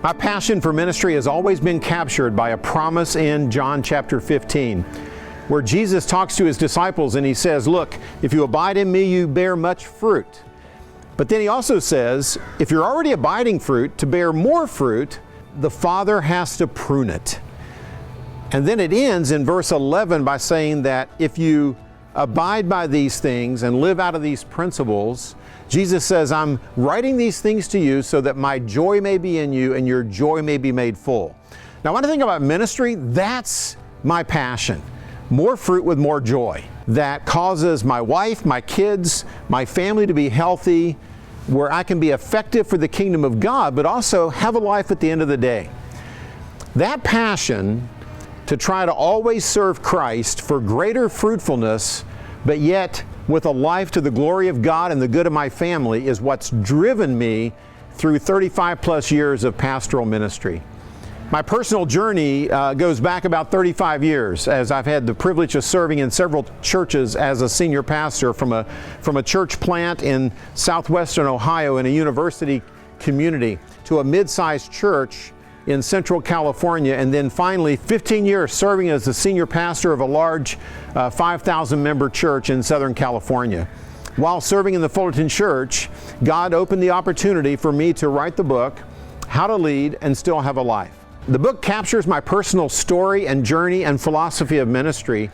My passion for ministry has always been captured by a promise in John chapter 15, where Jesus talks to his disciples and he says, look, if you abide in me, you bear much fruit. But then he also says, if you're already abiding fruit, to bear more fruit, the Father has to prune it. And then it ends in verse 11 by saying that if you abide by these things and live out of these principles, Jesus says, I'm writing these things to you so that my joy may be in you and your joy may be made full. Now, when I think about ministry, that's my passion. More fruit with more joy. That causes my wife, my kids, my family to be healthy, where I can be effective for the kingdom of God, but also have a life at the end of the day. That passion to try to always serve Christ for greater fruitfulness, but yet with a life to the glory of God and the good of my family, is what's driven me through 35 plus years of pastoral ministry. My personal journey goes back about 35 years, as I've had the privilege of serving in several churches as a senior pastor, from a church plant in southwestern Ohio in a university community to a mid-sized church in Central California, and then finally 15 years serving as the senior pastor of a large 5,000 member church in Southern California. While serving in the Fullerton Church, God opened the opportunity for me to write the book, How to Lead and Still Have a Life. The book captures my personal story and journey and philosophy of ministry.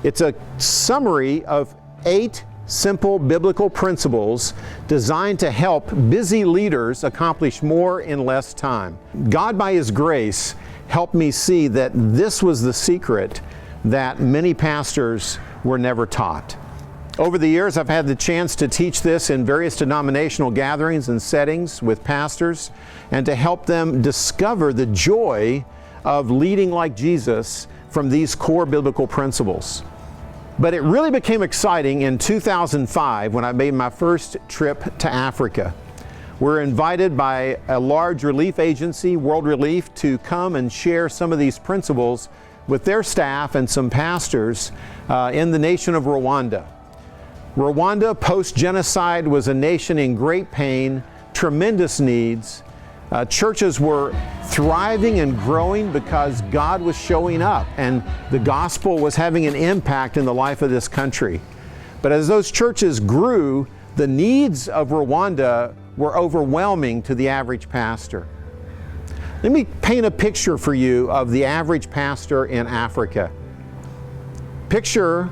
It's a summary of 8 simple biblical principles designed to help busy leaders accomplish more in less time. God, by His grace, helped me see that this was the secret that many pastors were never taught. Over the years, I've had the chance to teach this in various denominational gatherings and settings with pastors, and to help them discover the joy of leading like Jesus from these core biblical principles. But it really became exciting in 2005 when I made my first trip to Africa. We're invited by a large relief agency, World Relief, to come and share some of these principles with their staff and some pastors in the nation of Rwanda. Rwanda, post-genocide, was a nation in great pain, tremendous needs. Churches were thriving and growing because God was showing up and the gospel was having an impact in the life of this country. But as those churches grew, the needs of Rwanda were overwhelming to the average pastor. Let me paint a picture for you of the average pastor in Africa. Picture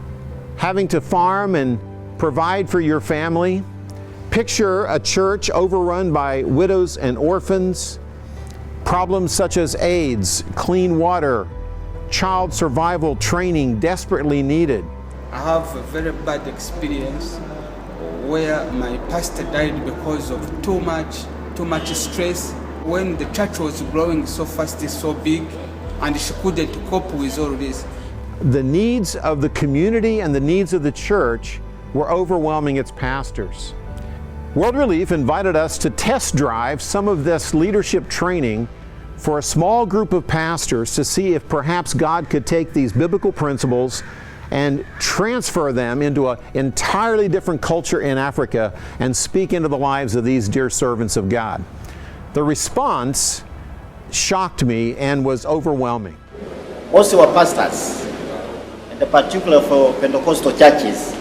having to farm and provide for your family. Picture a church overrun by widows and orphans, problems such as AIDS, clean water, child survival training desperately needed. I have a very bad experience where my pastor died because of too much stress. When the church was growing so fast, so big, and she couldn't cope with all this. The needs of the community and the needs of the church were overwhelming its pastors. World Relief invited us to test drive some of this leadership training for a small group of pastors to see if perhaps God could take these biblical principles and transfer them into an entirely different culture in Africa and speak into the lives of these dear servants of God. The response shocked me and was overwhelming. Most of our pastors, and in particular for Pentecostal churches,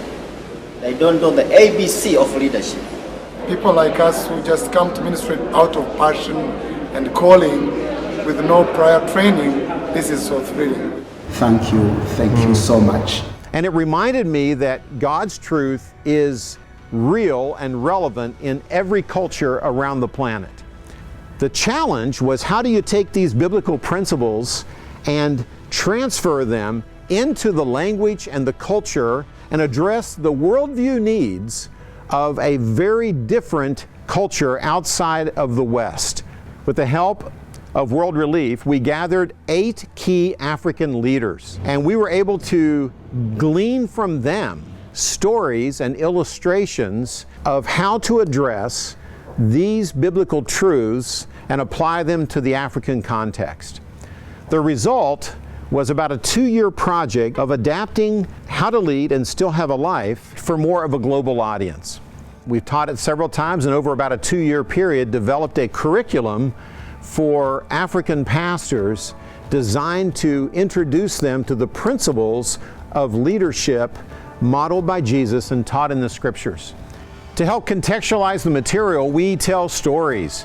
they don't know the ABC of leadership. People like us who just come to ministry out of passion and calling with no prior training, this is so thrilling. Thank you so much. And it reminded me that God's truth is real and relevant in every culture around the planet. The challenge was, how do you take these biblical principles and transfer them into the language and the culture and address the worldview needs of a very different culture outside of the West? With the help of World Relief, we gathered 8 key African leaders, and we were able to glean from them stories and illustrations of how to address these biblical truths and apply them to the African context. The result was about a 2-year project of adapting How to Lead and Still Have a Life for more of a global audience. We've taught it several times, and over about a 2-year period developed a curriculum for African pastors designed to introduce them to the principles of leadership modeled by Jesus and taught in the Scriptures. To help contextualize the material, we tell stories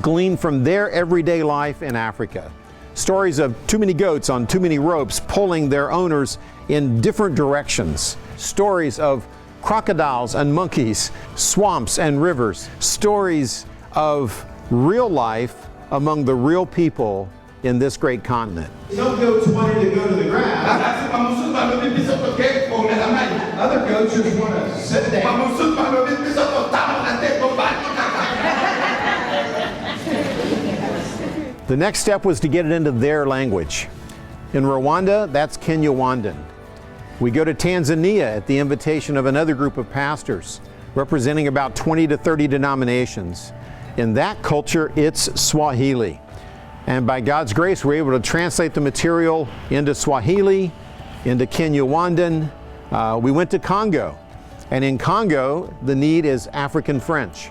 gleaned from their everyday life in Africa. Stories of too many goats on too many ropes pulling their owners in different directions. Stories of crocodiles and monkeys, swamps and rivers. Stories of real life among the real people in this great continent. Some goats wanted to go to the grass. Other goats just want to sit down. The next step was to get it into their language. In Rwanda, that's Kinyarwanda. We go to Tanzania at the invitation of another group of pastors representing about 20 to 30 denominations. In that culture, it's Swahili. And by God's grace, we're able to translate the material into Swahili, into Kinyarwanda. We went to Congo. And in Congo, the need is African French.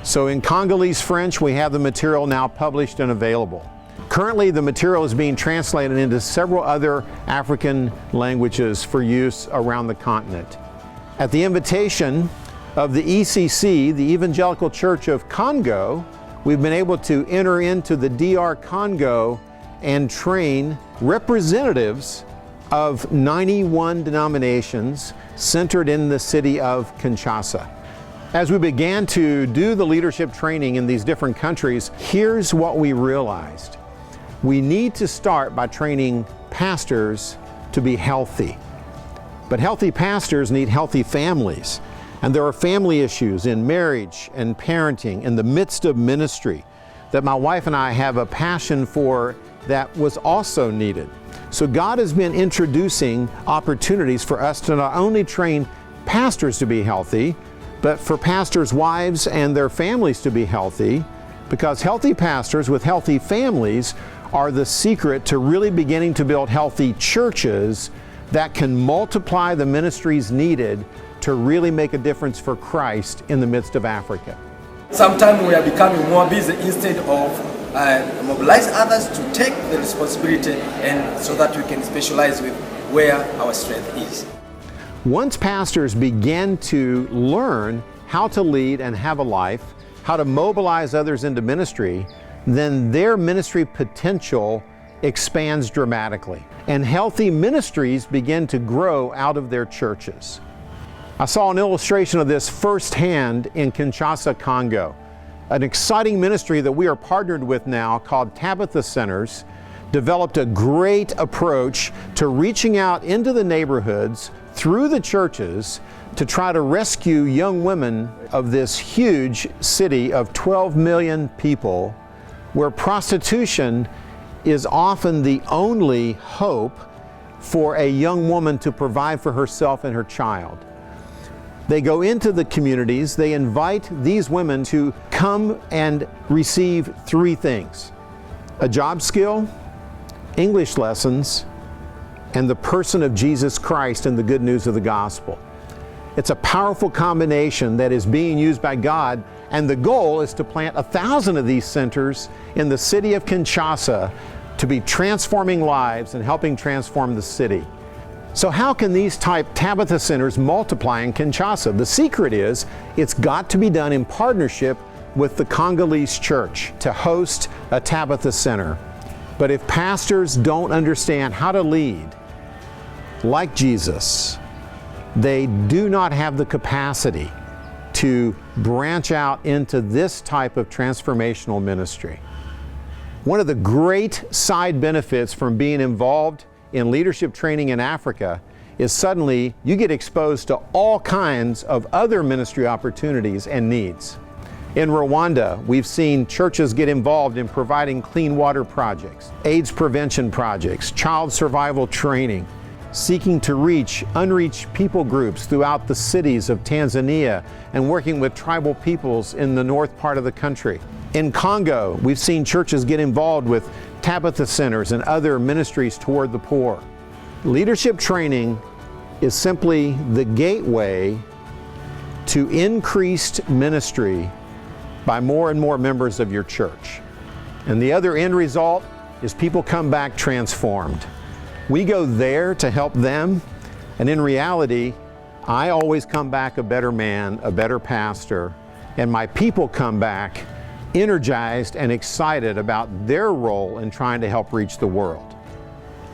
So in Congolese French, we have the material now published and available. Currently, the material is being translated into several other African languages for use around the continent. At the invitation of the ECC, the Evangelical Church of Congo, we've been able to enter into the DR Congo and train representatives of 91 denominations centered in the city of Kinshasa. As we began to do the leadership training in these different countries, here's what we realized. We need to start by training pastors to be healthy. But healthy pastors need healthy families. And there are family issues in marriage and parenting in the midst of ministry that my wife and I have a passion for that was also needed. So God has been introducing opportunities for us to not only train pastors to be healthy, but for pastors' wives and their families to be healthy, because healthy pastors with healthy families are the secret to really beginning to build healthy churches that can multiply the ministries needed to really make a difference for Christ in the midst of Africa. Sometimes we are becoming more busy instead of mobilize others to take the responsibility, and so that we can specialize with where our strength is. Once pastors begin to learn how to lead and have a life, how to mobilize others into ministry, then their ministry potential expands dramatically. And healthy ministries begin to grow out of their churches. I saw an illustration of this firsthand in Kinshasa, Congo. An exciting ministry that we are partnered with now called Tabitha Centers developed a great approach to reaching out into the neighborhoods through the churches to try to rescue young women of this huge city of 12 million people, where prostitution is often the only hope for a young woman to provide for herself and her child. They go into the communities, they invite these women to come and receive three things: a job skill, English lessons, and the person of Jesus Christ and the good news of the gospel. It's a powerful combination that is being used by God, and the goal is to plant 1,000 of these centers in the city of Kinshasa to be transforming lives and helping transform the city. So how can these type Tabitha Centers multiply in Kinshasa? The secret is it's got to be done in partnership with the Congolese church to host a Tabitha Center. But if pastors don't understand how to lead like Jesus, they do not have the capacity to branch out into this type of transformational ministry. One of the great side benefits from being involved in leadership training in Africa is suddenly you get exposed to all kinds of other ministry opportunities and needs. In Rwanda, we've seen churches get involved in providing clean water projects, AIDS prevention projects, child survival training, seeking to reach unreached people groups throughout the cities of Tanzania and working with tribal peoples in the north part of the country. In Congo, we've seen churches get involved with Tabitha Centers and other ministries toward the poor. Leadership training is simply the gateway to increased ministry by more and more members of your church. And the other end result is people come back transformed. We go there to help them, and in reality, I always come back a better man, a better pastor, and my people come back energized and excited about their role in trying to help reach the world.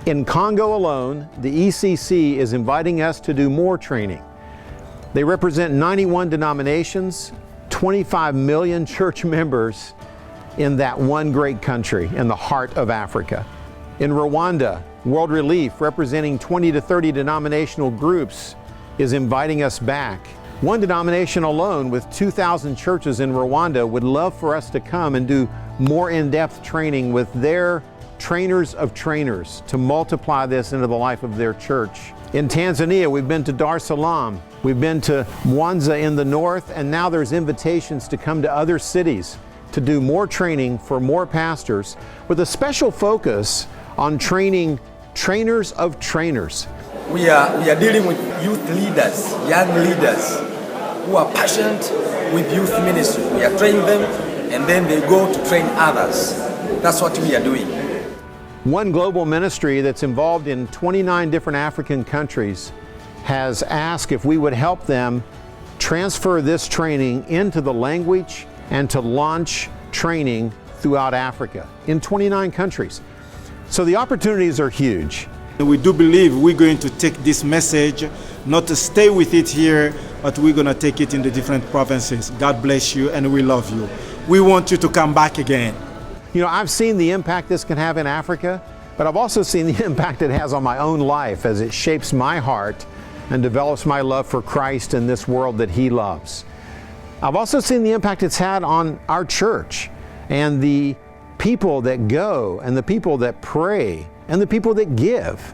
In Congo alone, the ECC is inviting us to do more training. They represent 91 denominations, 25 million church members in that one great country in the heart of Africa. In Rwanda, World Relief, representing 20 to 30 denominational groups, is inviting us back. One denomination alone with 2,000 churches in Rwanda would love for us to come and do more in-depth training with their trainers of trainers to multiply this into the life of their church. In Tanzania, we've been to Dar es Salaam, we've been to Mwanza in the north, and now there's invitations to come to other cities to do more training for more pastors with a special focus on training trainers of trainers. We are dealing with youth leaders, young leaders who are passionate with youth ministry. We are training them and then they go to train others. That's what we are doing. One global ministry that's involved in 29 different African countries has asked if we would help them transfer this training into the language and to launch training throughout Africa in 29 countries. So the opportunities are huge. We do believe we're going to take this message, not to stay with it here, but we're going to take it in the different provinces. God bless you and we love you. We want you to come back again. You know, I've seen the impact this can have in Africa, but I've also seen the impact it has on my own life as it shapes my heart and develops my love for Christ and this world that He loves. I've also seen the impact it's had on our church and the people that go and the people that pray and the people that give.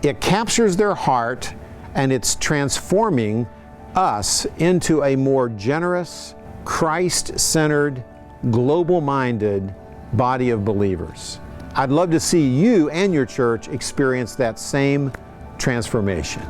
It captures their heart and it's transforming us into a more generous, Christ-centered, global-minded body of believers. I'd love to see you and your church experience that same transformation.